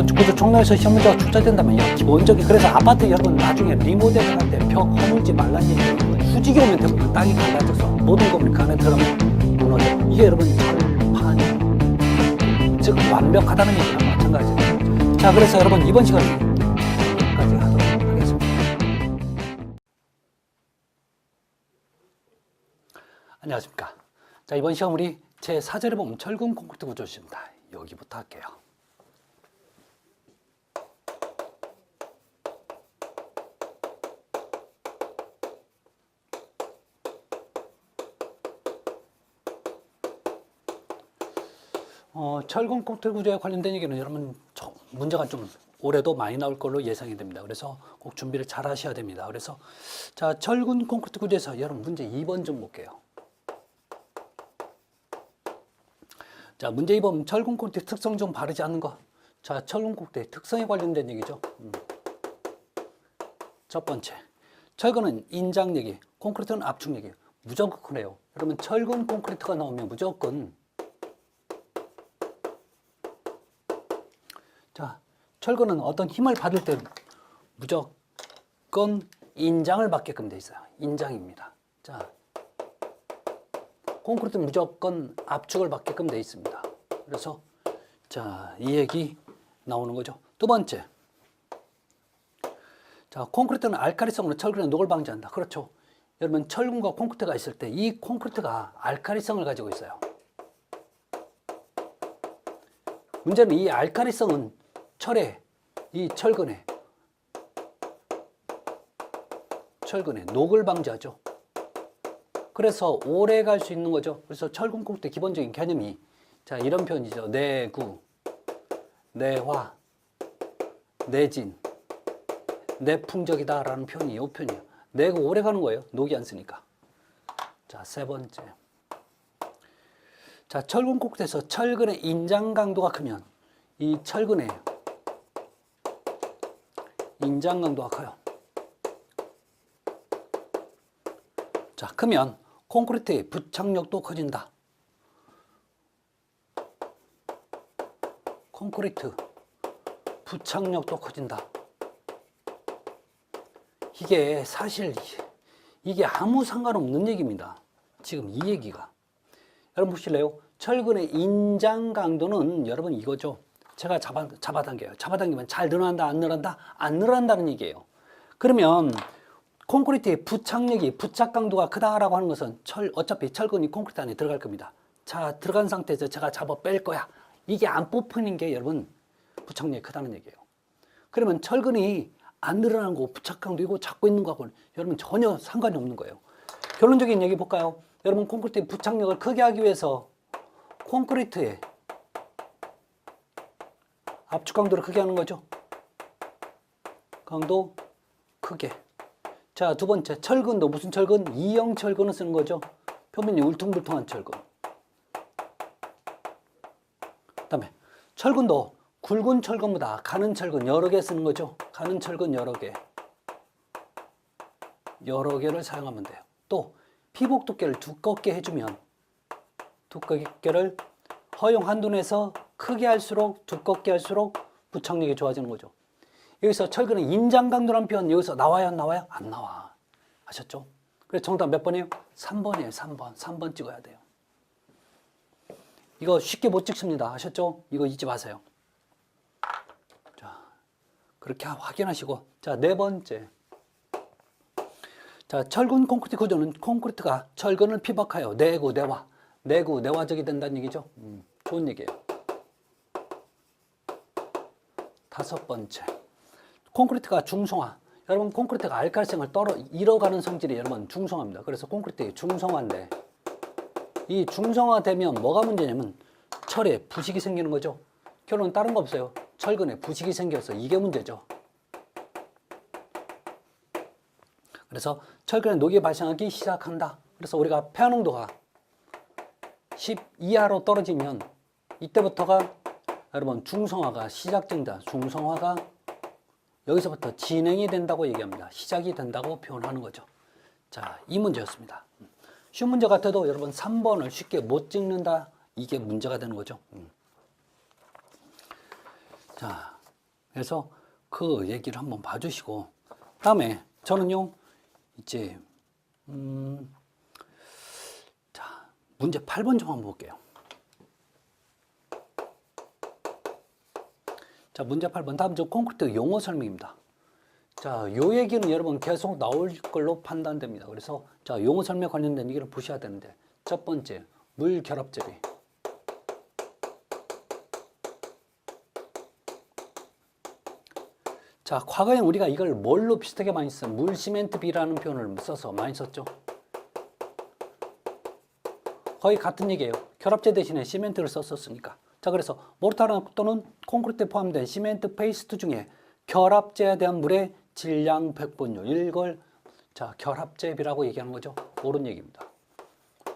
건축구조 총론에서 시험 문제가 출제된다면요. 기본적인 그래서 아파트 여러분 나중에 리모델링 할 때 벽 허물지 말라는 얘기예요. 후지기 오면 대부분 땅이 갈라져서 모든 건물이 그 안에 들어가면 무너져. 이게 여러분 철판이에요. 즉 완벽하다는 얘기랑 마찬가지예요. 자, 그래서 여러분 이번 시간은 여기까지 하도록 하겠습니다. 안녕하십니까. 자, 이번 시간 우리 제 4절에 보면 철근 콘크리트 구조입니다. 여기부터 할게요. 철근 콘크리트 구조에 관련된 얘기는 여러분 문제가 좀 올해도 많이 나올 걸로 예상이 됩니다. 그래서 꼭 준비를 잘 하셔야 됩니다. 그래서 자, 철근 콘크리트 구조에서 여러분 문제 2번 좀 볼게요. 자, 문제 2번 철근 콘크리트 특성 좀 바르지 않는 거. 자, 철근 콘크리트 특성에 관련된 얘기죠. 첫 번째, 철근은 인장력이, 콘크리트는 압축력이 무조건 그래요. 여러분 철근 콘크리트가 나오면 무조건 자, 철근은 어떤 힘을 받을 때 무조건 인장을 받게끔 돼 있어요. 인장입니다. 자, 콘크리트는 무조건 압축을 받게끔 돼 있습니다. 그래서 자, 이 얘기 나오는 거죠. 두 번째, 자, 콘크리트는 알카리성으로 철근의 녹을 방지한다. 그렇죠. 여러분 철근과 콘크리트가 있을 때 이 콘크리트가 알카리성을 가지고 있어요. 문제는 이 알카리성은 철에 이 철근에 녹을 방지하죠. 그래서 오래 갈 수 있는 거죠. 그래서 철근 콘크리트 기본적인 개념이 자, 이런 표현이죠. 내구, 내화, 내진, 내풍적이다라는 표현이 이 표현이에요. 내구 오래 가는 거예요. 녹이 안 쓰니까. 자, 세 번째. 자, 철근 콘크리트에서 철근의 인장 강도가 크면 이 철근의 인장 강도가 커요. 자, 크면 콘크리트의 부착력도 커진다. 콘크리트 부착력도 커진다. 이게 사실 이게 아무 상관없는 얘기입니다. 지금 이 얘기가. 여러분 보실래요? 철근의 인장 강도는 여러분 이거죠. 제가 잡아당겨요. 잡아당기면 잘 늘어난다, 안 늘어난다? 안 늘어난다는 얘기예요. 그러면 콘크리트의 부착력이, 부착 강도가 크다라고 하는 것은 어차피 철근이 콘크리트 안에 들어갈 겁니다. 자, 들어간 상태에서 제가 잡아 뺄 거야. 이게 안 뽑히는 게 여러분 부착력이 크다는 얘기예요. 그러면 철근이 안 늘어나는 거, 부착 강도 이거 잡고 있는 거하고는 여러분 전혀 상관이 없는 거예요. 결론적인 얘기 볼까요? 여러분 콘크리트의 부착력을 크게 하기 위해서 콘크리트의 압축 강도를 크게 하는 거죠. 강도 크게. 자, 두 번째, 철근도 무슨 철근? 이형 철근을 쓰는 거죠. 표면이 울퉁불퉁한 철근. 그 다음에 철근도 굵은 철근보다 가는 철근 여러 개 쓰는 거죠. 가는 철근 여러 개. 여러 개를 사용하면 돼요. 또 피복 두께를 두껍게 해주면 두께를 허용 한도 내에서 크게 할수록 두껍게 할수록 부착력이 좋아지는 거죠. 여기서 철근의 인장 강도라는 표현 여기서 나와요, 안 나와요? 안 나와. 아셨죠? 그래서 정답 몇 번이에요? 3번이에요. 3번. 3번 찍어야 돼요. 이거 쉽게 못 찍습니다. 아셨죠? 이거 잊지 마세요. 자, 그렇게 확인하시고. 자, 네 번째. 자, 철근 콘크리트 구조는 콘크리트가 철근을 피박하여 내구, 내화. 내구, 내화적이 된다는 얘기죠. 좋은 얘기예요. 다섯 번째. 콘크리트가 중성화. 여러분 콘크리트가 알칼리성을 잃어가는 성질이 여러분 중성화입니다. 그래서 콘크리트가 중성화인데 이 중성화되면 뭐가 문제냐면 철에 부식이 생기는 거죠. 결론은 다른 거 없어요. 철근에 부식이 생겨서 이게 문제죠. 그래서 철근에 녹이 발생하기 시작한다. 그래서 우리가 폐화농도가 10 이하로 떨어지면 이때부터가 여러분 중성화가 시작된다. 중성화가 여기서부터 진행이 된다고 얘기합니다. 시작이 된다고 표현하는 거죠. 자, 이 문제였습니다. 쉬운 문제 같아도 여러분 3번을 쉽게 못 찍는다. 이게 문제가 되는 거죠. 자, 그래서 그 얘기를 한번 봐주시고, 다음에 저는요, 이제, 자, 문제 8번 좀 한번 볼게요. 자, 문제 8번. 다음 저 콘크리트 용어 설명입니다. 자, 요 얘기는 여러분 계속 나올 걸로 판단됩니다. 그래서 자, 용어 설명 관련된 얘기를 보셔야 되는데, 첫 번째, 물 결합 재배. 자, 과거에 우리가 이걸 뭘로 비슷하게 많이 써요? 물 시멘트 비라는 표현을 써서 많이 썼죠. 거의 같은 얘기예요. 결합제 대신에 시멘트를 썼었으니까. 자, 그래서 모르타르 또는 콘크리트에 포함된 시멘트 페이스트 중에 결합제에 대한 물의 질량 100분율, 이걸 자, 결합제비라고 얘기하는 거죠. 옳은 얘기입니다.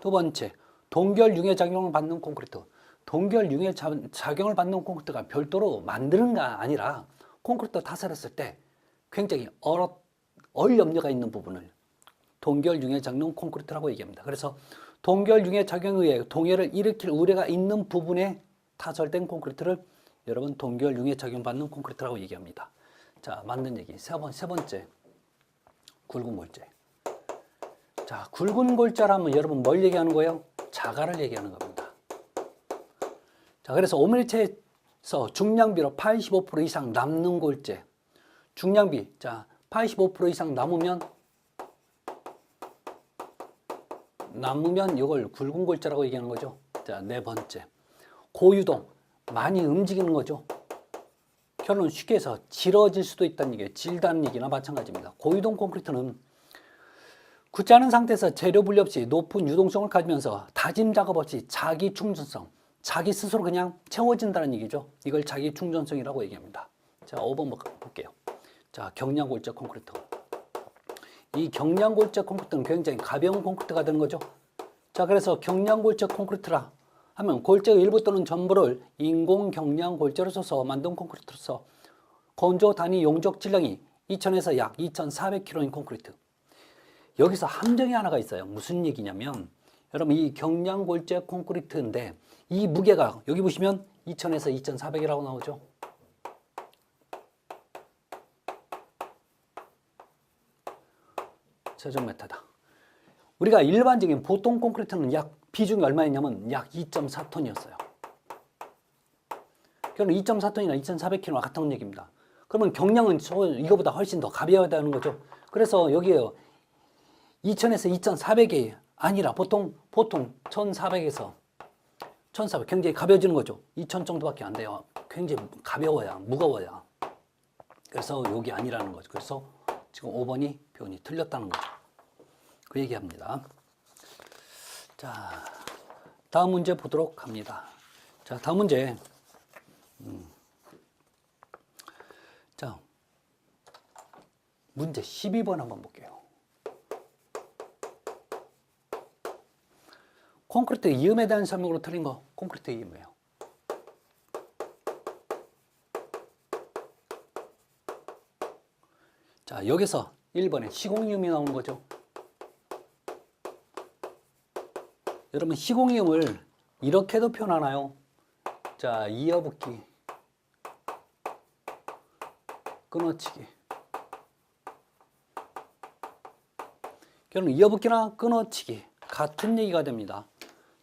두 번째, 동결 융해 작용을 받는 콘크리트. 동결 융해 작용을 받는 콘크리트가 별도로 만드는 게 아니라 콘크리트 타설했을 때 굉장히 얼 염려가 있는 부분을 동결 융해 작용 콘크리트라고 얘기합니다. 그래서 동결 융해 작용에 의해 동해를 일으킬 우려가 있는 부분에 타설된 콘크리트를 여러분 동결 융해 작용 받는 콘크리트라고 얘기합니다. 자, 맞는 얘기. 세 번째, 굵은 골재. 자, 굵은 골자라면 여러분 뭘 얘기하는 거예요? 자갈을 얘기하는 겁니다. 자, 그래서 5mm에서 중량비로 85% 이상 남는 골재. 중량비, 자, 85% 이상 남으면 이걸 굵은 골자라고 얘기하는 거죠. 자, 네 번째, 고유동, 많이 움직이는 거죠. 결론 쉽게 해서 질어질 수도 있다는 얘기예요. 질다는 얘기나 마찬가지입니다. 고유동 콘크리트는 굳지 않은 상태에서 재료 분리 없이 높은 유동성을 가지면서 다짐 작업 없이 자기 충전성, 자기 스스로 그냥 채워진다는 얘기죠. 이걸 자기 충전성이라고 얘기합니다. 자, 5번 볼게요. 자, 경량골재 콘크리트. 이 경량골재 콘크리트는 굉장히 가벼운 콘크리트가 되는 거죠. 자, 그래서 경량골재 콘크리트라 하면 골재의 일부 또는 전부를 인공 경량골재로 써서 만든 콘크리트로서 건조 단위 용적 질량이 2000에서 약 2400kg인 콘크리트. 여기서 함정이 하나가 있어요. 무슨 얘기냐면 여러분 이 경량골재 콘크리트인데 이 무게가 여기 보시면 2000에서 2400이라고 나오죠. 세전메타다. 우리가 일반적인 보통 콘크리트는 약 비중이 얼마였냐면 약 2.4톤이었어요. 그럼 2.4톤이나 2,400kg와 같은 얘기입니다. 그러면 경량은 이거보다 훨씬 더 가벼워야 되는 거죠. 그래서 여기에 2,000에서 2,400이 아니라 보통 1,400에서 1,400 굉장히 가벼워지는 거죠. 2,000 정도밖에 안 돼요. 굉장히 가벼워야, 무거워야. 그래서 여기 아니라는 거죠. 그래서 지금 5번이 표현이 틀렸다는 거죠. 그 얘기합니다. 자, 다음 문제 보도록 합니다. 자, 다음 문제. 자, 문제 12번 한번 볼게요. 콘크리트 이음에 대한 설명으로 틀린 거, 콘크리트 이음이에요. 자, 여기서 1번에 시공이음이 나오는 거죠. 여러분 시공이음을 이렇게도 표현하나요? 자, 이어붙기, 끊어치기. 결국 이어붙기나 끊어치기 같은 얘기가 됩니다.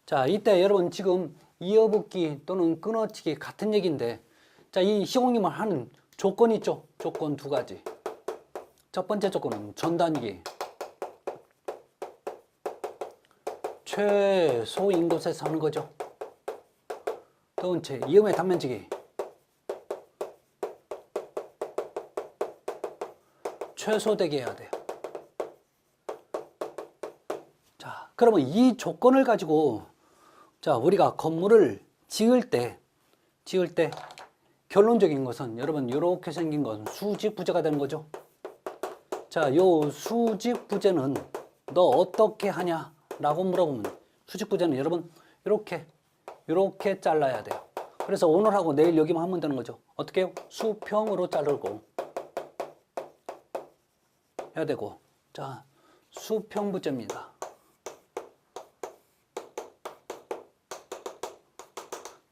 자, 이때 여러분 지금 이어붙기 또는 끊어치기 같은 얘기인데, 자, 이 시공이음을 하는 조건이 있죠. 조건 두 가지. 첫 번째 조건은 전단기, 최소인 곳에서 하는 거죠. 두 번째, 이음의 단면지기, 최소되게 해야 돼요. 자, 그러면 이 조건을 가지고 자, 우리가 건물을 지을 때 결론적인 것은 여러분 이렇게 생긴 것은 수직부재가 되는 거죠. 자, 요 수직부재는 너 어떻게 하냐? 라고 물어보면 수직부재는 여러분 이렇게 잘라야 돼요. 그래서 오늘하고 내일 여기만 하면 되는 거죠. 어떻게 해요? 수평으로 자르고 해야 되고. 자, 수평부재입니다.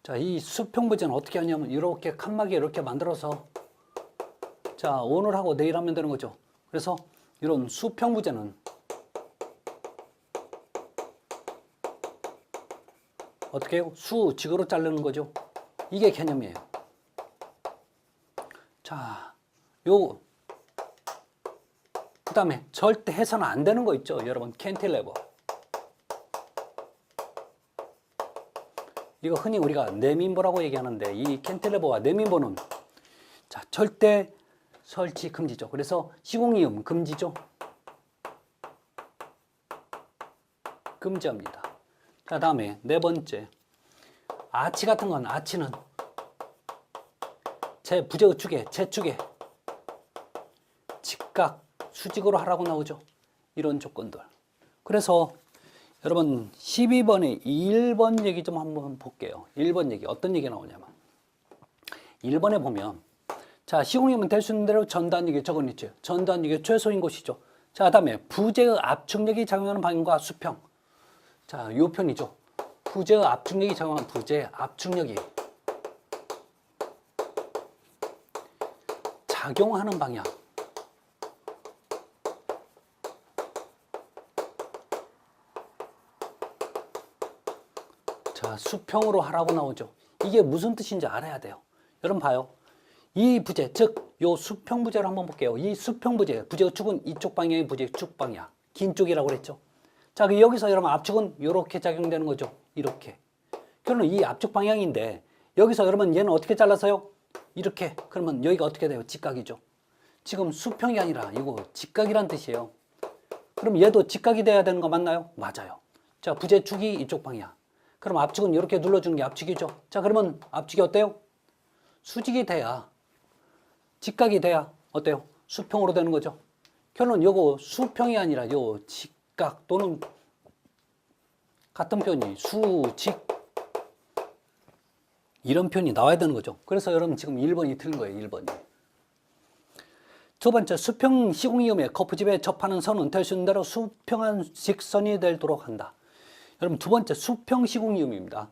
자, 이 수평부재는 어떻게 하냐면 이렇게 칸막이 이렇게 만들어서 자, 오늘 하고 내일 하면 되는 거죠. 그래서 이런 수평 부재는 어떻게 해요? 수직으로 자르는 거죠. 이게 개념이에요. 자, 그 다음에 절대 해서는 안 되는 거 있죠. 여러분, 캔틸레버. 이거 흔히 우리가 네민보라고 얘기하는데, 이 캔틸레버와 네민보는 자, 절대 설치 금지죠. 그래서 시공이음 금지죠. 금지합니다. 자, 다음에 네 번째, 아치 같은 건, 아치는 제 부재우측에, 제축에 직각, 수직으로 하라고 나오죠. 이런 조건들. 그래서 여러분 12번에 1번 얘기 좀 한번 볼게요. 1번 얘기 어떤 얘기 나오냐면, 1번에 보면 자, 시공이면 될 수 있는 대로 전단력이 적어냈죠. 전단력이 최소인 곳이죠. 자, 다음에 부재의 압축력이 작용하는 방향과 수평. 자, 요 편이죠. 부재의 압축력이 작용하는, 부재의 압축력이 작용하는 방향. 자, 수평으로 하라고 나오죠. 이게 무슨 뜻인지 알아야 돼요. 여러분 봐요. 이 부재, 즉 요 수평 부재를 한번 볼게요. 이 수평 부재, 부재의 축은 이쪽 방향이 부재의 축 방향, 긴 쪽이라고 그랬죠. 자, 여기서 여러분 압축은 이렇게 작용되는 거죠. 이렇게. 그러면 이 압축 방향인데 여기서 여러분 얘는 어떻게 잘라서요? 이렇게. 그러면 여기가 어떻게 돼요? 직각이죠. 지금 수평이 아니라 이거 직각이란 뜻이에요. 그럼 얘도 직각이 돼야 되는 거 맞나요? 맞아요. 자, 부재 축이 이쪽 방향. 그럼 압축은 이렇게 눌러주는 게 압축이죠. 자, 그러면 압축이 어때요? 수직이 돼야, 직각이 돼야 어때요? 수평으로 되는 거죠. 결론은 요거 수평이 아니라 요 직각 또는 같은 편이 수직, 이런 편이 나와야 되는 거죠. 그래서 여러분 지금 1번이 틀린 거예요. 1번이. 두 번째, 수평 시공이음의 거푸집에 접하는 선은 될 수 있는 대로 수평한 직선이 되도록 한다. 여러분 두 번째, 수평 시공이음입니다.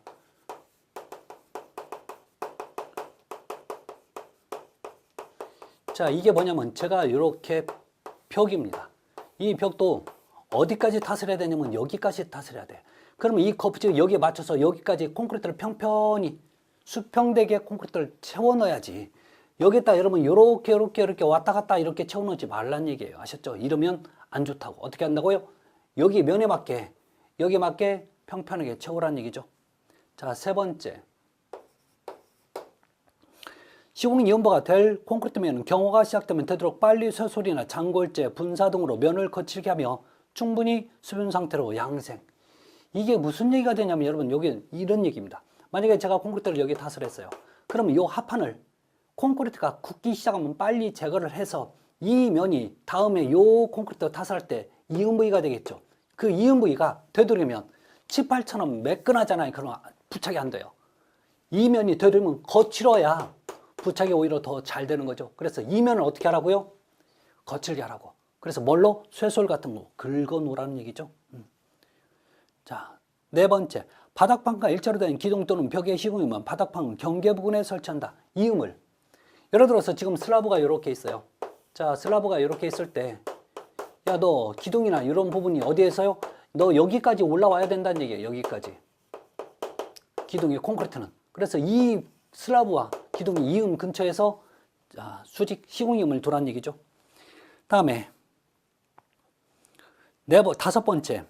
자, 이게 뭐냐면 제가 이렇게 벽입니다. 이 벽도 어디까지 탓을 해야 되냐면 여기까지 탓을 해야 돼. 그러면 이 커브지 여기에 맞춰서 여기까지 콘크리트를 평평히 수평되게 콘크리트를 채워 넣어야지. 여기다 여러분 이렇게 왔다 갔다 이렇게 채워 넣지 말란 얘기예요. 아셨죠? 이러면 안 좋다고. 어떻게 한다고요? 여기 면에 맞게, 여기 맞게 평평하게 채우라는 얘기죠. 자, 세 번째. 시공이음보가 될 콘크리트면은 경호가 시작되면 되도록 빨리 쇠소리나 장골재, 분사 등으로 면을 거칠게 하며 충분히 수분 상태로 양생. 이게 무슨 얘기가 되냐면 여러분 여기 이런 얘기입니다. 만약에 제가 콘크리트를 여기 탓을 했어요. 그러면 이 합판을 콘크리트가 굳기 시작하면 빨리 제거를 해서 이 면이 다음에 이 콘크리트 탓할 때 이음 부위가 되겠죠. 그 이음 부위가 되도록이면 치팔처럼 매끈하잖아요. 그럼 부착이 안 돼요. 이 면이 되도록이면 거칠어야 부착이 오히려 더 잘 되는 거죠. 그래서 이 면을 어떻게 하라고요? 거칠게 하라고. 그래서 뭘로? 쇠솔 같은 거 긁어 놓으라는 얘기죠. 자, 네 번째. 바닥판과 일자로 된 기둥 또는 벽의 시공이면 바닥판 경계 부분에 설치한다. 이음을. 예를 들어서 지금 슬라브가 이렇게 있어요. 자, 슬라브가 이렇게 있을 때, 야, 너 기둥이나 이런 부분이 어디에서요? 너 여기까지 올라와야 된다는 얘기예요. 여기까지. 기둥이 콘크리트는. 그래서 이 슬라브와 기둥이 이음 근처에서 수직 시공이음을 두라는 얘기죠. 다음에 다섯 번째.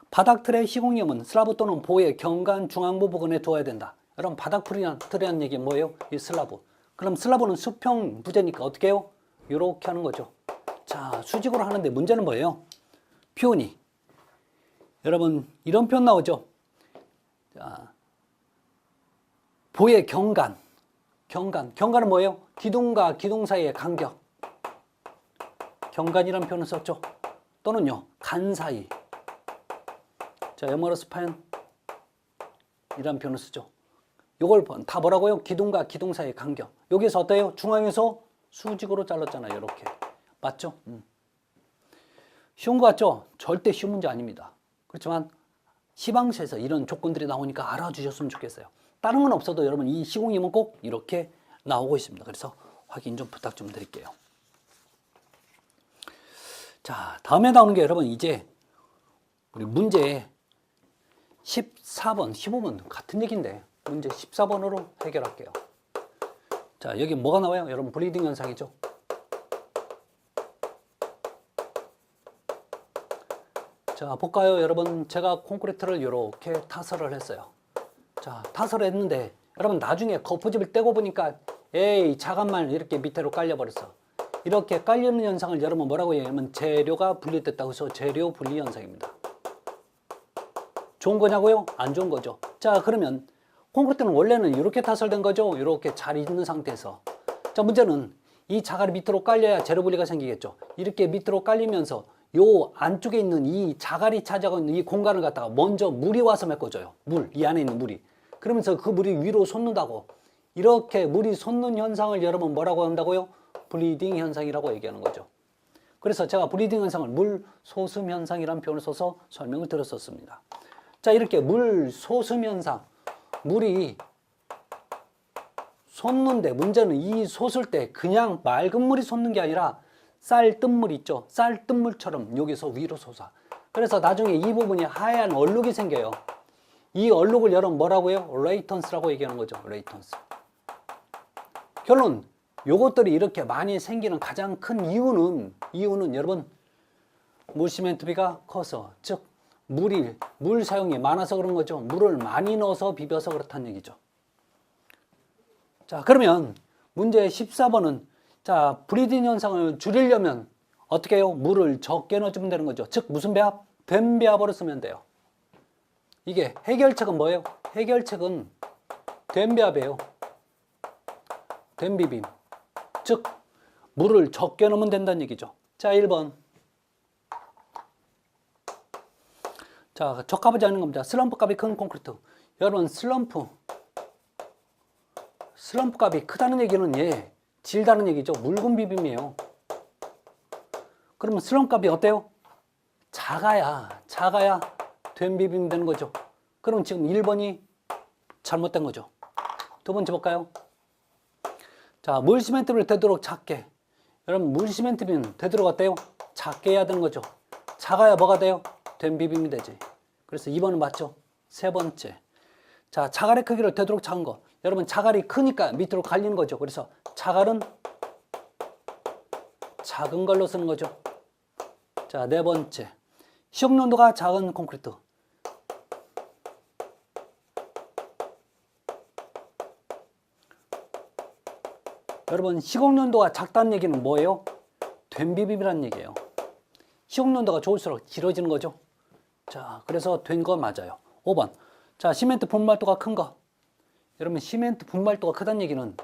바닥 틀의 시공이음은 슬라브 또는 보의 경관 중앙부 부근에 두어야 된다. 여러분 바닥 틀이라는 얘기 뭐예요? 이 슬라브. 그럼 슬라브는 수평 부재니까 어떻게 해요? 이렇게 하는 거죠. 자, 수직으로 하는데 문제는 뭐예요? 표현이. 여러분 이런 표현 나오죠. 자, 보의 경관. 경관은 뭐예요? 기둥과 기둥 사이의 간격. 경관이라는 표현을 썼죠. 또는요, 간 사이. 자, 영어로 스판 이라는 표현을 쓰죠. 요걸 다 뭐라고요? 기둥과 기둥 사이의 간격. 여기서 어때요? 중앙에서 수직으로 잘랐잖아요. 이렇게. 맞죠? 쉬운 거 같죠? 절대 쉬운 문제 아닙니다. 그렇지만 시방시에서 이런 조건들이 나오니까 알아주셨으면 좋겠어요. 다른 건 없어도 여러분 이 시공이음은 꼭 이렇게 나오고 있습니다. 그래서 확인 좀 부탁 좀 드릴게요. 자, 다음에 나오는 게 여러분 이제 우리 문제 14번, 15번 같은 얘기인데 문제 14번으로 해결할게요. 자, 여기 뭐가 나와요? 여러분 블리딩 현상이죠. 자, 볼까요? 여러분 제가 콘크리트를 이렇게 타설을 했어요. 자, 타설을 했는데 여러분 나중에 거푸집을 떼고 보니까 에이 자간만 이렇게 밑으로 깔려버렸어. 이렇게 깔리는 현상을 여러분 뭐라고 얘기하면 재료가 분리됐다고 해서 재료 분리 현상입니다. 좋은 거냐고요? 안 좋은 거죠. 자, 그러면 콘크리트는 원래는 이렇게 타설된 거죠. 이렇게 잘 있는 상태에서. 자, 문제는 이 자갈이 밑으로 깔려야 재료 분리가 생기겠죠. 이렇게 밑으로 깔리면서 요 안쪽에 있는 이 자갈이 차지하고 있는 이 공간을 갖다가 먼저 물이 와서 메꿔줘요. 이 안에 있는 물이. 그러면서 그 물이 위로 솟는다고. 이렇게 물이 솟는 현상을 여러분 뭐라고 한다고요? 블리딩 현상이라고 얘기하는 거죠. 그래서 제가 블리딩 현상을 물 솟음 현상이라는 표현을 써서 설명을 드렸었습니다. 자, 이렇게 물 솟음 현상, 물이 솟는데 문제는 이 솟을 때 그냥 맑은 물이 솟는 게 아니라 쌀뜨물 있죠. 쌀뜨물처럼 여기서 위로 솟아. 그래서 나중에 이 부분이 하얀 얼룩이 생겨요. 이 얼룩을 여러분 뭐라고 해요? 레이턴스라고 얘기하는 거죠. 레이턴스. 결론, 요것들이 이렇게 많이 생기는 가장 큰 이유는 여러분 물 시멘트비가 커서, 즉 물 사용이 많아서 그런 거죠. 물을 많이 넣어서 비벼서 그렇다는 얘기죠. 자, 그러면 문제 14번은 자, 블리딩 현상을 줄이려면 어떻게 해요? 물을 적게 넣어주면 되는 거죠. 즉 무슨 배합? 된 배합으로 쓰면 돼요. 이게 해결책은 뭐예요? 해결책은 된 배합이에요. 된 비빔. 즉 물을 적게 넣으면 된다는 얘기죠. 자, 1번. 자, 적합하지 않은 겁니다. 슬럼프 값이 큰 콘크리트. 여러분 슬럼프 값이 크다는 얘기는 질다는 얘기죠. 묽은 비빔이에요. 그러면 슬럼프 값이 어때요? 작아야 된 비빔 되는 거죠. 그럼 지금 1번이 잘못된 거죠. 두 번째 볼까요? 자, 물 시멘트를 되도록 작게. 여러분 물 시멘트는 되도록 어때요? 작게 해야 되는 거죠. 작아야 뭐가 돼요? 된 비빔이 되지. 그래서 2번은 맞죠. 세 번째. 자, 자갈의 크기를 되도록 작은 거. 여러분 자갈이 크니까 밑으로 갈리는 거죠. 그래서 자갈은 작은 걸로 쓰는 거죠. 자, 네 번째. 시공연도가 작은 콘크리트. 여러분 시공연도가 작다는 얘기는 뭐예요? 된 비빔이라는 얘기예요. 시공연도가 좋을수록 길어지는 거죠. 자, 그래서 된 거 맞아요. 5번. 자, 시멘트 분말도가 큰 거. 여러분 시멘트 분말도가 크다는 얘기는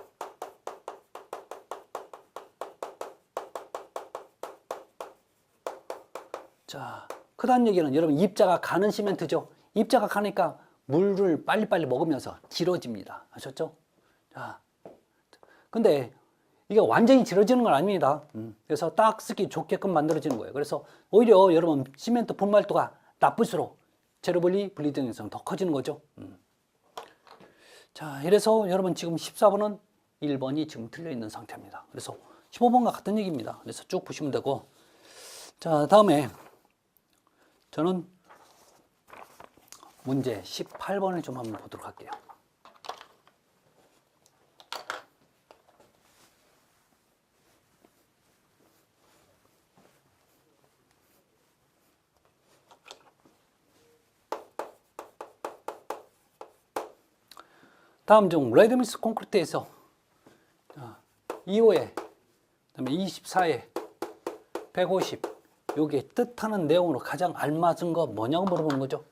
자, 크다는 얘기는 여러분 입자가 가는 시멘트죠. 입자가 가니까 물을 빨리빨리 먹으면서 길어집니다. 아셨죠? 자, 근데 이게 완전히 길어지는 건 아닙니다. 그래서 딱 쓰기 좋게끔 만들어지는 거예요. 그래서 오히려 여러분 시멘트 분말도가 나쁠수록 재료 분리, 블리딩 현상 더 커지는 거죠. 자, 이래서 여러분 지금 14번은 1번이 지금 틀려 있는 상태입니다. 그래서 15번과 같은 얘기입니다. 그래서 쭉 보시면 되고, 자, 다음에 저는 문제 18번을 좀 한번 보도록 할게요. 다음 중 레드미스 콘크리트에서 2호에 그다음에 24에 150 요게 뜻하는 내용으로 가장 알맞은 거 뭐냐고 물어보는 거죠.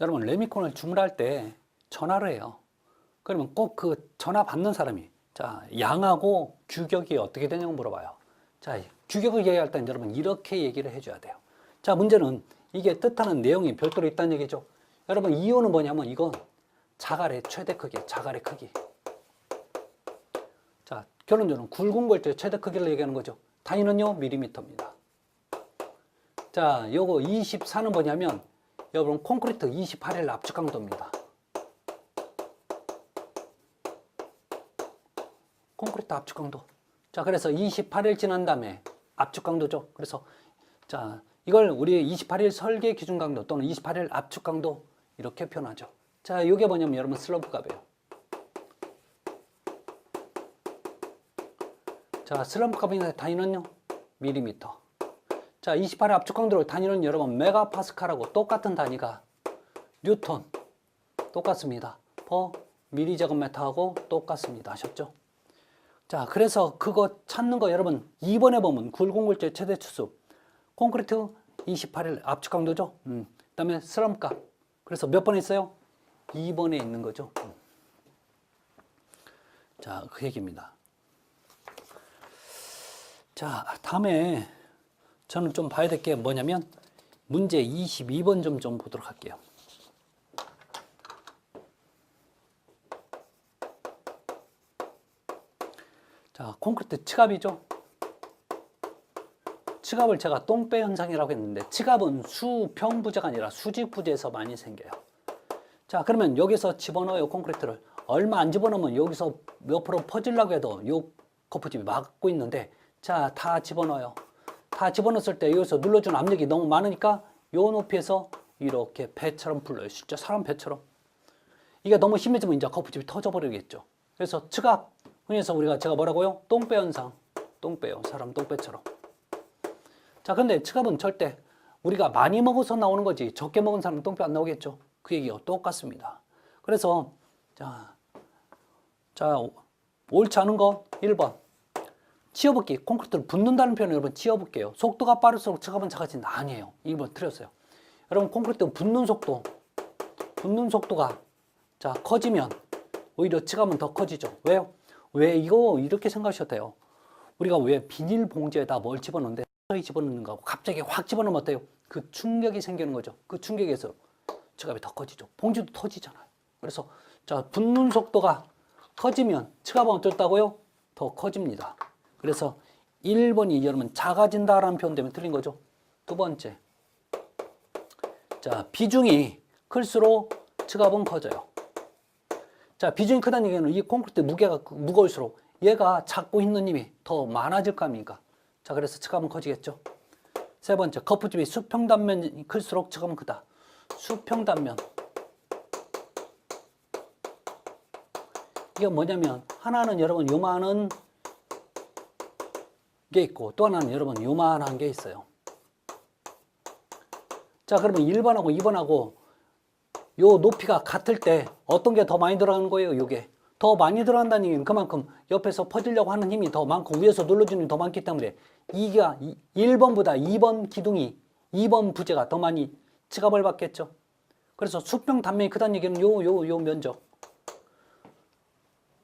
여러분 레미콘을 주문할 때 전화를 해요. 그러면 꼭 그 전화 받는 사람이 자, 양하고 규격이 어떻게 되냐고 물어봐요. 자, 규격을 얘기할 때는 여러분 이렇게 얘기를 해줘야 돼요. 자, 문제는 이게 뜻하는 내용이 별도로 있다는 얘기죠. 여러분 2호는 뭐냐면 이건 자갈의 최대 크기, 자갈의 크기. 자, 결론적으로 굵은 골조의 최대 크기를 얘기하는 거죠. 단위는요 밀리미터입니다. 자, 요거 24는 뭐냐면 여러분 콘크리트 28L 압축 강도입니다. 콘크리트 압축 강도. 자, 그래서 28일 지난 다음에 압축 강도죠. 그래서 자, 이걸 우리 28일 설계 기준 강도 또는 28일 압축 강도 이렇게 표현하죠. 자, 이게 뭐냐면 여러분 슬럼프 값이에요. 자, 슬럼프 값의 단위는요 밀리미터. 자, 28의 압축 강도의 단위는 여러분 메가파스칼하고 똑같은 단위가 뉴턴 똑같습니다. 퍼 미리제곱미터하고 똑같습니다. 아셨죠? 자, 그래서 그거 찾는 거 여러분 2번에 보면 굴곡물질 최대 추수 콘크리트 28일 압축 강도죠. 그다음에 슬럼프 값. 그래서 몇 번에 있어요? 2번에 있는 거죠. 자, 그 얘기입니다. 자, 다음에 저는 좀 봐야 될 게 뭐냐면 문제 22번 좀 보도록 할게요. 자, 콘크리트 츠갑이죠. 츠갑을 제가 똥배 현상이라고 했는데 츠갑은 수평부재가 아니라 수직부재에서 많이 생겨요. 자, 그러면 여기서 집어넣어요. 콘크리트를 얼마 안 집어넣으면 여기서 옆으로 퍼지려고 해도 요 거푸집이 막고 있는데 자, 다 집어넣어요. 다 집어넣었을 때 여기서 눌러주는 압력이 너무 많으니까 요 높이에서 이렇게 배처럼 불러요. 진짜 사람 배처럼. 이게 너무 심해지면 이제 거푸집이 터져버리겠죠. 그래서 츠갑, 흔히서 우리가 제가 뭐라고요? 똥배 현상. 똥배요. 사람 똥배처럼. 자, 근데 츠갑은 절대 우리가 많이 먹어서 나오는 거지 적게 먹은 사람은 똥배 안 나오겠죠. 그 얘기가 똑같습니다. 그래서 자, 옳지 않은 거 1번. 치어붓기, 콘크리트를 붓는다는 표현을 여러분 치어붓게요. 속도가 빠를수록 츠갑은 작아진다. 아니에요. 2번 틀렸어요. 여러분 콘크리트 붓는 속도가 자 커지면 오히려 츠갑은 더 커지죠. 왜요? 왜 이거 이렇게 생각하셔도 돼요. 우리가 왜 비닐봉지에다 뭘 집어넣는데 집어넣는가 하고 갑자기 확 집어넣으면 어때요? 그 충격이 생기는 거죠. 그 충격에서 츠갑이 더 커지죠. 봉지도 터지잖아요. 그래서 자 붓는 속도가 커지면 츠갑은 어떻다고요? 더 커집니다. 그래서 1번이 여러분 작아진다라는 표현 때문에 틀린 거죠. 두 번째, 자 비중이 클수록 츠갑은 커져요. 자 비중이 크다는 얘기는 이 콘크리트 무게가 무거울수록 얘가 잡고 있는 힘이 더 많아질 거 아닙니까? 자 그래서 츠갑은 커지겠죠. 세 번째, 거푸집이 수평단면이 클수록 츠갑은 크다. 수평단면 이게 뭐냐면 하나는 여러분 요만한 게 있고 또 하나는 여러분 요만한 게 있어요. 자 그러면 1번하고 2번하고 요 높이가 같을 때 어떤 게 더 많이 들어가는 거예요? 요게 더 많이 들어간다는 얘기는 그만큼 옆에서 퍼지려고 하는 힘이 더 많고 위에서 눌러주는 힘이 더 많기 때문에 이게 1번보다 2번 기둥이 2번 부재가 더 많이 츠갑을 받겠죠. 그래서 수평 단면이 크다는 얘기는 요 면적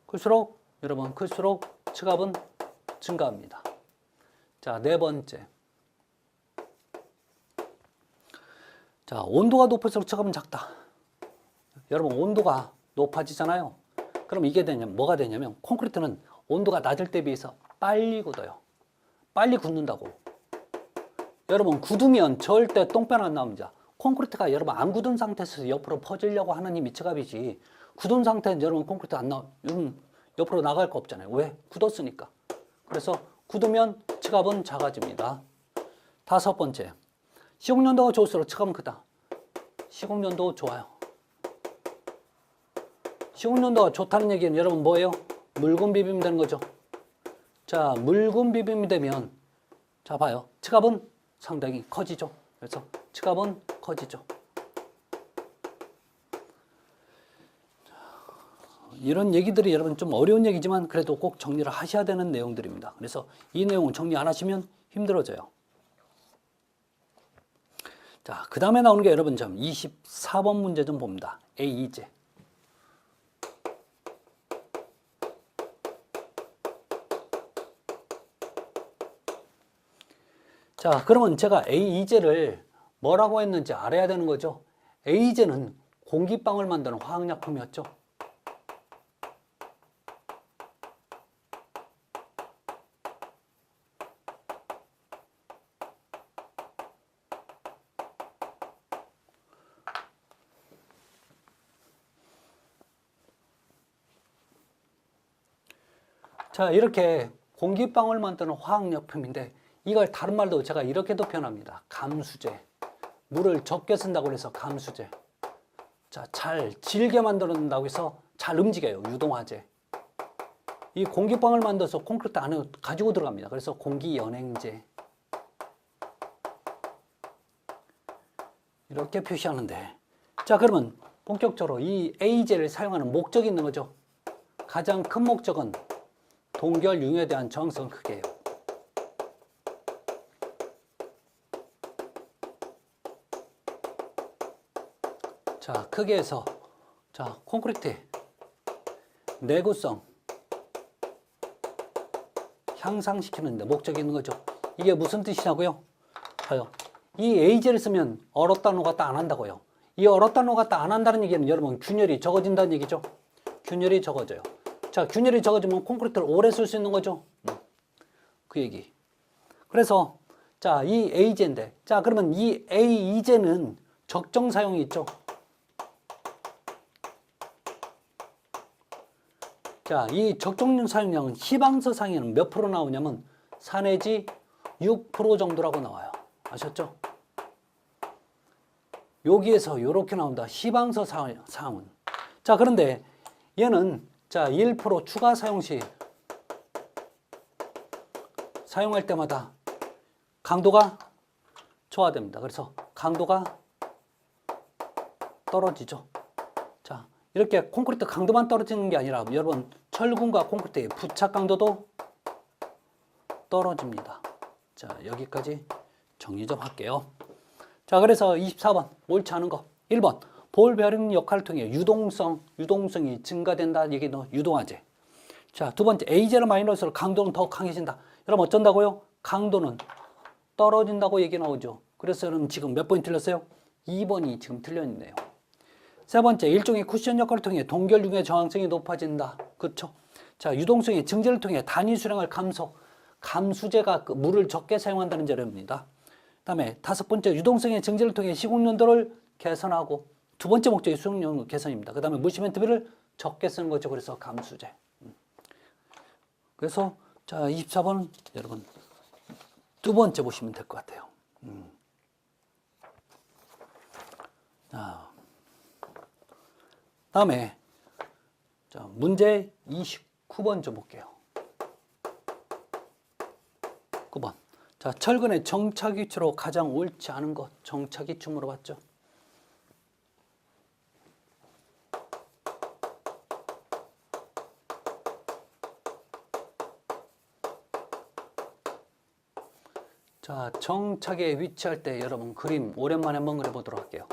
클수록 여러분 클수록 츠갑은 증가합니다. 자, 네 번째. 자, 온도가 높을수록 츠갑은 작다. 여러분, 온도가 높아지잖아요. 그럼 이게 뭐가 되냐면, 콘크리트는 온도가 낮을 때 비해서 빨리 굳어요. 빨리 굳는다고. 여러분, 굳으면 절대 똥배는 안 나옵니다. 콘크리트가 여러분 안 굳은 상태에서 옆으로 퍼지려고 하는 힘이 츠갑이지. 굳은 상태는 여러분 콘크리트 여러분 옆으로 나갈 거 없잖아요. 왜? 굳었으니까. 그래서 굳으면 츠갑은 작아집니다. 다섯 번째, 시공연도가 좋을수록 츠갑은 크다. 시공연도 좋아요. 시공연도가 좋다는 얘기는 여러분 뭐예요? 묽은 비빔이 되는 거죠. 자, 묽은 비빔이 되면 자 봐요. 츠갑은 상당히 커지죠. 그래서 츠갑은 커지죠. 이런 얘기들이 여러분 좀 어려운 얘기지만 그래도 꼭 정리를 하셔야 되는 내용들입니다. 그래서 이 내용을 정리 안 하시면 힘들어져요. 자, 그 다음에 나오는 게 여러분 좀 24번 문제 좀 봅니다. A2제. 자, 그러면 제가 A2제를 뭐라고 했는지 알아야 되는 거죠. A2제는 공기방울 만드는 화학약품이었죠. 자, 이렇게 공기방울 만드는 화학약품인데 이걸 다른 말도 제가 이렇게도 표현합니다. 감수제. 물을 적게 쓴다고 해서 감수제. 자, 잘 질게 만들어낸다고 해서 잘 움직여요. 유동화제. 이 공기방울 만들어서 콘크리트 안에 가지고 들어갑니다. 그래서 공기연행제. 이렇게 표시하는데, 자, 그러면 본격적으로 이 A제를 사용하는 목적이 있는 거죠. 가장 큰 목적은 동결 융에 대한 저항성을 크게 해요. 자, 크게 해서, 자, 콘크리트의 내구성 향상시키는 데 목적이 있는 거죠. 이게 무슨 뜻이냐고요? 봐요. 이 A제를 쓰면 얼었다 녹았다 안 한다고요. 이 얼었다 녹았다 안 한다는 얘기는 여러분 균열이 적어진다는 얘기죠. 균열이 적어져요. 자, 균열이 적어지면 콘크리트를 오래 쓸 수 있는 거죠. 그 얘기. 그래서 자, 이 A제인데, 자, 그러면 이 A2제는 적정 사용이 있죠. 자, 이 적정 사용량은 희망서 상에는 몇 프로 나오냐면 4 내지 6% 정도라고 나와요. 아셨죠? 여기에서 이렇게 나온다. 희망서 사항은. 자, 그런데 얘는 자, 1% 추가 사용 시 사용할 때마다 강도가 저하됩니다. 그래서 강도가 떨어지죠. 자, 이렇게 콘크리트 강도만 떨어지는 게 아니라 여러분 철근과 콘크리트의 부착 강도도 떨어집니다. 자, 여기까지 정리 좀 할게요. 자, 그래서 24번 옳지 않은 거. 1번 볼 베어링 역할을 통해 유동성이 증가된다 얘기는 유동화제. 자, 두 번째 A제로 마이너스로 강도는 더 강해진다. 여러분 어쩐다고요? 강도는 떨어진다고 얘기 나오죠. 그래서 여러분 지금 몇 번이 틀렸어요? 2번이 지금 틀렸네요. 세 번째, 일종의 쿠션 역할을 통해 동결융의 저항성이 높아진다. 그렇죠? 자, 유동성의 증제를 통해 단위 수량을 감수제가 물을 적게 사용한다는 제로입니다. 다음에 다섯 번째, 유동성의 증제를 통해 시공 연도를 개선하고, 두 번째 목적이 수용 연도 개선입니다. 그 다음에 물시멘트비를 적게 쓰는 거죠. 그래서 감수제. 그래서 자, 24번 여러분 두 번째 보시면 될 것 같아요. 자, 다음에 자, 문제 29번 좀 볼게요. 9번. 자, 철근의 정착 위치로 가장 옳지 않은 것. 정착 위치 물어봤죠. 자, 정착에 위치할 때 여러분 그림 오랜만에 한번 그려보도록 할게요.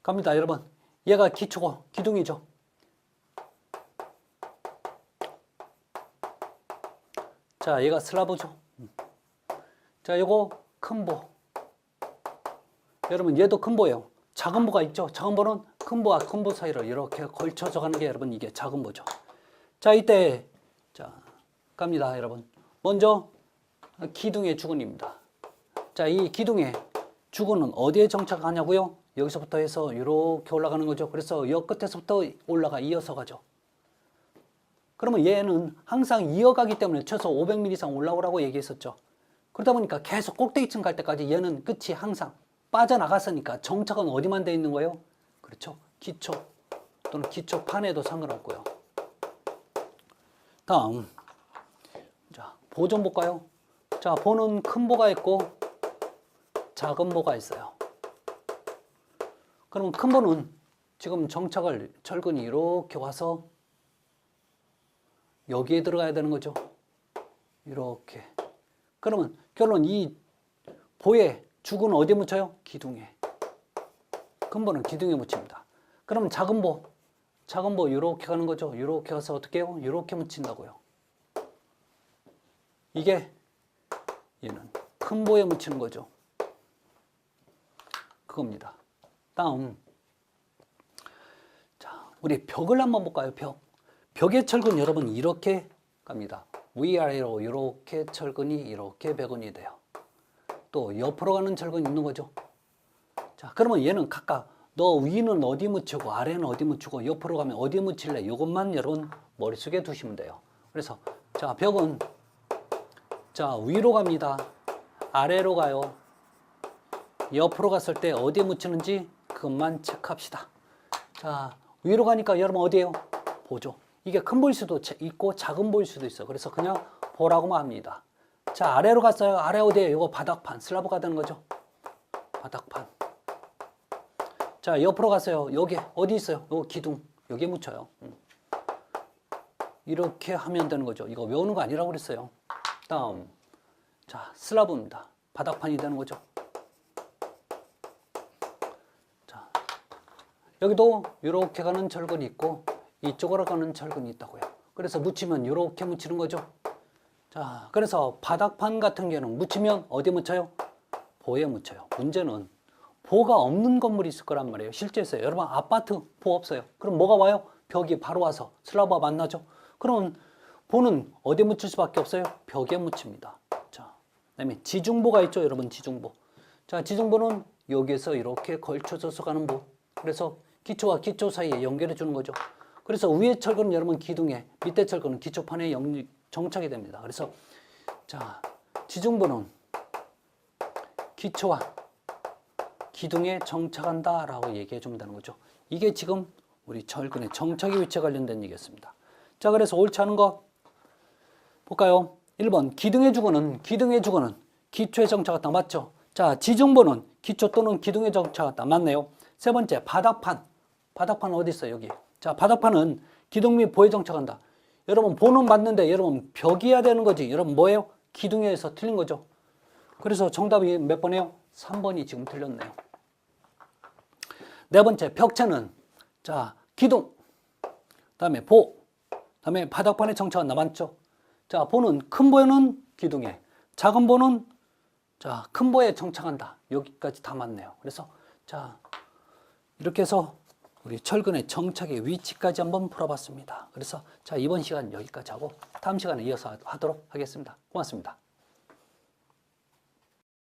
갑니다, 여러분. 얘가 기초고 기둥이죠. 자, 얘가 슬라브죠. 자, 요거 큰 보. 여러분, 얘도 큰 보예요. 작은 보가 있죠. 작은 보는 큰 보와 큰 보 사이로 이렇게 걸쳐져 가는 게 여러분 이게 작은 보죠. 자, 이때 자, 갑니다, 여러분. 먼저 기둥의 주근입니다. 자, 이 기둥의 주근은 어디에 정착하냐고요? 여기서부터 해서 이렇게 올라가는 거죠. 그래서 여 끝에서부터 올라가 이어서 가죠. 그러면 얘는 항상 이어가기 때문에 최소 500mm 이상 올라오라고 얘기했었죠. 그러다 보니까 계속 꼭대기층 갈 때까지 얘는 끝이 항상 빠져나갔으니까 정착은 어디만 돼 있는 거예요? 그렇죠. 기초 또는 기초판에도 상관없고요. 다음 자, 보 좀 볼까요? 자, 보는 큰 보가 있고 작은 보가 있어요. 그러면 큰 보는 지금 정착을 철근이 이렇게 와서 여기에 들어가야 되는 거죠. 이렇게. 그러면 결론 이 보의 죽은 어디에 묻혀요? 기둥에. 큰 보는 기둥에 묻힙니다. 그러면 작은 보. 작은 보 이렇게 가는 거죠. 이렇게 가서 어떻게 해요? 이렇게 묻힌다고요. 이게 얘는 큰 보에 묻히는 거죠. 그겁니다. 다음, 자, 우리 벽을 한번 볼까요? 벽의 철근 여러분 이렇게 갑니다. 위아래로 이렇게 철근이 이렇게 배근이 돼요. 또 옆으로 가는 철근이 있는 거죠. 자, 그러면 얘는 각각 너 위는 어디 묻히고 아래는 어디 묻히고 옆으로 가면 어디 묻힐래? 이것만 여러분 머릿속에 두시면 돼요. 그래서 자, 벽은 자, 위로 갑니다. 아래로 가요. 옆으로 갔을 때 어디에 묻히는지 그것만 체크합시다. 자, 위로 가니까 여러분 어디에요? 보죠. 이게 큰 보일 수도 있고 작은 보일 수도 있어. 그래서 그냥 보라고만 합니다. 자, 아래로 갔어요. 아래 어디에요? 이거 바닥판, 슬라브가 되는 거죠. 바닥판. 자, 옆으로 갔어요. 여기 어디 있어요? 요 기둥. 여기에 묻혀요. 이렇게 하면 되는 거죠. 이거 외우는 거 아니라고 그랬어요. 다음, 자, 슬라브입니다. 바닥판이 되는 거죠. 자, 여기도 이렇게 가는 철근이 있고 이쪽으로 가는 철근이 있다고요. 그래서 묻히면 이렇게 묻히는 거죠. 자, 그래서 바닥판 같은 경우는 묻히면 어디 묻혀요? 보에 묻혀요. 문제는 보가 없는 건물이 있을 거란 말이에요. 실제에서요. 여러분 아파트 보 없어요. 그럼 뭐가 와요? 벽이 바로 와서 슬라브가 만나죠. 그럼 보는 어디에 묻힐 수밖에 없어요? 벽에 묻힙니다. 자, 그다음에 지중보가 있죠, 여러분. 지중보. 자, 지중보는 여기에서 이렇게 걸쳐져서 가는 보. 그래서 기초와 기초 사이에 연결해 주는 거죠. 그래서 위에 철근은 여러분 기둥에, 밑에 철근은 기초판에 정착이 됩니다. 그래서 자, 지중보는 기초와 기둥에 정착한다라고 얘기해 주면 되는 거죠. 이게 지금 우리 철근의 정착의 위치에 관련된 얘기였습니다. 자, 그래서 옳지 않은 거 볼까요? 1번 기둥의 주거는 기초에 정착했다. 맞죠? 자, 지중보는 기초 또는 기둥에 정착했다. 맞네요. 세 번째 바닥판. 바닥판은 어디 있어요? 여기. 자, 바닥판은 기둥 및 보에 정착한다. 여러분 보는 맞는데 여러분 벽이어야 되는 거지. 여러분 뭐예요? 기둥에서 틀린 거죠. 그래서 정답이 몇 번이에요? 3번이 지금 틀렸네요. 네 번째 벽체는 자, 기둥, 그다음에 보, 그다음에 바닥판에 정착한다. 맞죠? 자, 보는 큰 보는 기둥에, 작은 보는 자, 큰 보에 정착한다. 여기까지 다 맞네요. 그래서 자, 이렇게 해서 우리 철근의 정착의 위치까지 한번 풀어봤습니다. 그래서 자, 이번 시간 여기까지 하고 다음 시간에 이어서 하도록 하겠습니다. 고맙습니다.